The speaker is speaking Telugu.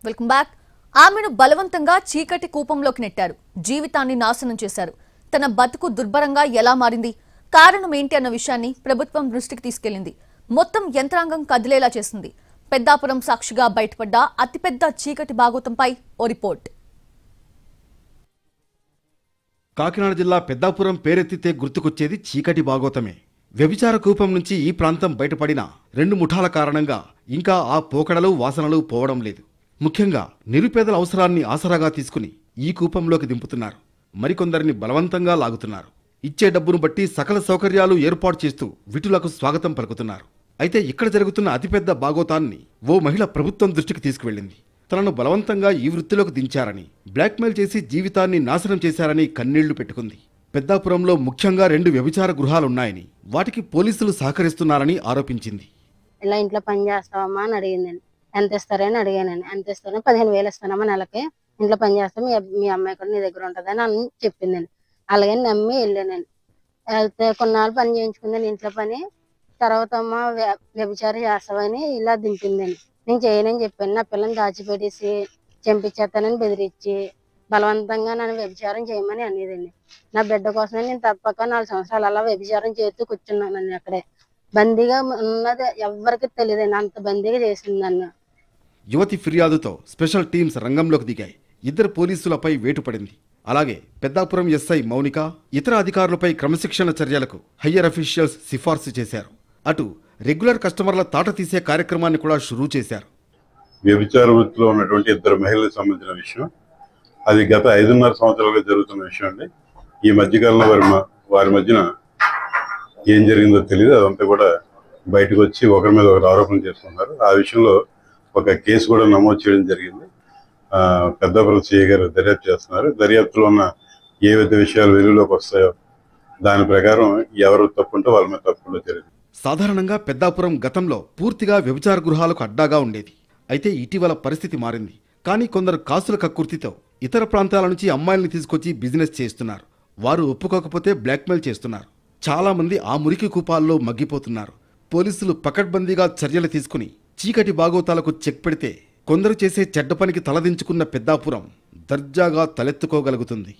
Welcome back. ఆమెను బలవంతంగా చీకటి కూపంలోకి నెట్టారు. జీవితాన్ని నాశనం చేశారు. తన బతుకు దుర్భరంగా ఎలా మారింది, కారణం ఏంటి అన్న విషయాన్ని ప్రభుత్వం దృష్టికి తీసుకెళ్లింది. మొత్తం యంత్రాంగం కదిలేలా చేసింది. పెద్దాపురం సాక్షిగా బయటపడ్డ అతిపెద్ద చీకటి భాగోతంపై ఓ రిపోర్ట్. కాకినాడ జిల్లా పెద్దాపురం పేరెత్తితే గుర్తుకొచ్చేది చీకటి భాగోతమే. వ్యభిచార కూపం నుంచి ఈ ప్రాంతం బయటపడిన 2 ముఠాల కారణంగా ఇంకా ఆ పోకడలు వాసనలు పోవడం లేదు. ముఖ్యంగా నిరుపేదల అవసరాన్ని ఆసరాగా తీసుకుని ఈ కూపంలోకి దింపుతున్నారు. మరికొందరిని బలవంతంగా లాగుతున్నారు. ఇచ్చే డబ్బును బట్టి సకల సౌకర్యాలు ఏర్పాటు చేస్తూ విటులకు స్వాగతం పలుకుతున్నారు. అయితే ఇక్కడ జరుగుతున్న అతిపెద్ద భాగోతాన్ని ఓ మహిళ ప్రభుత్వం దృష్టికి తీసుకువెళ్లింది. తనను బలవంతంగా ఈ వృత్తిలోకి దించారని, బ్లాక్మెయిల్ చేసి జీవితాన్ని నాశనం చేశారని కన్నీళ్లు పెట్టుకుంది. పెద్దాపురంలో ముఖ్యంగా 2 వ్యభిచార గృహాలున్నాయని, వాటికి పోలీసులు సహకరిస్తున్నారని ఆరోపించింది. ఇలా ఇంట్లో పని చేస్తావమ్మా అని అడిగిందండి. ఎంత ఇస్తారని అడిగానండి. ఎంత ఇస్తారని 15,000 ఇస్తానమ్మా నెలకి, ఇంట్లో పని చేస్తాం, మీ అమ్మాయి కూడా నీ దగ్గర ఉంటుందని అని చెప్పిందండి. అలాగే నమ్మి వెళ్ళానండి. వెళ్తే కొన్నాళ్ళు పని చేయించుకుందని ఇంట్లో పని. తర్వాత అమ్మ వ్యభిచారం చేస్తావని ఇలా దింపిందండి. నేను చేయనని చెప్పాను. నా పిల్లని దాచిపెట్టేసి చంపించేస్తానని బెదిరించి బలవంతంగా నన్ను వ్యభిచారం చేయమని అనేదండి. నా బిడ్డ కోసమే నేను తప్పక 4 సంవత్సరాలు అలా వ్యభిచారం చేస్తూ కూర్చున్నానండి. అక్కడే బందీగా ఉన్నది ఎవరికి తెలియదండి. అంత బందీగా చేసింది నన్ను. యువతి ఫిర్యాదుతో స్పెషల్ టీమ్స్ రంగంలోకి దిగాయి. 2 పోలీసులపై వేటు పడింది. అలాగే పెద్దాపురం ఎస్ఐ మౌనిక ఇతర అధికారులపై క్రమశిక్షణ చర్యలకు హయ్యర్ అఫీషియల్స్ సిఫార్సు చేశారు. అటు రెగ్యులర్ కస్టమర్ల తాట తీసే కార్యక్రమాన్ని కూడా షురూ చేశారు. వ్యభిచార వృత్తిలో ఉన్నటువంటి 2 మహిళలకు సంబంధించిన విషయం. అది గత 5.5 సంవత్సరాలుగా జరుగుతున్న విషయం అండి. ఈ మధ్యకాలంలో వారి మధ్యన ఏం జరిగిందో తెలియదు. అదంతా కూడా బయటకు వచ్చి ఒకరి మీద ఒకరు ఆరోపణలు చేస్తున్నారు. ఆ విషయంలో ఒక కేసు కూడా నమోదు చేయడం జరిగింది. పెద్దాపురం సిఐ గారు దర్యాప్తు చేస్తున్నారు. దర్యాప్తులో ఉన్న ఏవైతే విషయాలు వెలుగులోకి వస్తాయో దాని ప్రకారం ఎవరు తప్పుంటో వాళ్ళ మీద తప్పకుండా జరిగింది. సాధారణంగా పెద్దాపురం గతంలో పూర్తిగా వ్యభిచార గృహాలకు అడ్డాగా ఉండేది. అయితే ఇటీవల పరిస్థితి మారింది. కానీ కొందరు కాసుల కక్కుర్తితో ఇతర ప్రాంతాల నుంచి అమ్మాయిల్ని తీసుకొచ్చి బిజినెస్ చేస్తున్నారు. వారు ఒప్పుకోకపోతే బ్లాక్మెయిల్ చేస్తున్నారు. చాలా మంది ఆ మురికి కూపాల్లో మగ్గిపోతున్నారు. పోలీసులు పకడ్బందీగా చర్యలు తీసుకుని చీకటి భాగోతాలకు చెక్ పెడితే కొందరు చేసే చెడ్డ పనికి తలదించుకున్న పెద్దాపురం దర్జాగా తలెత్తుకోగలుగుతుంది.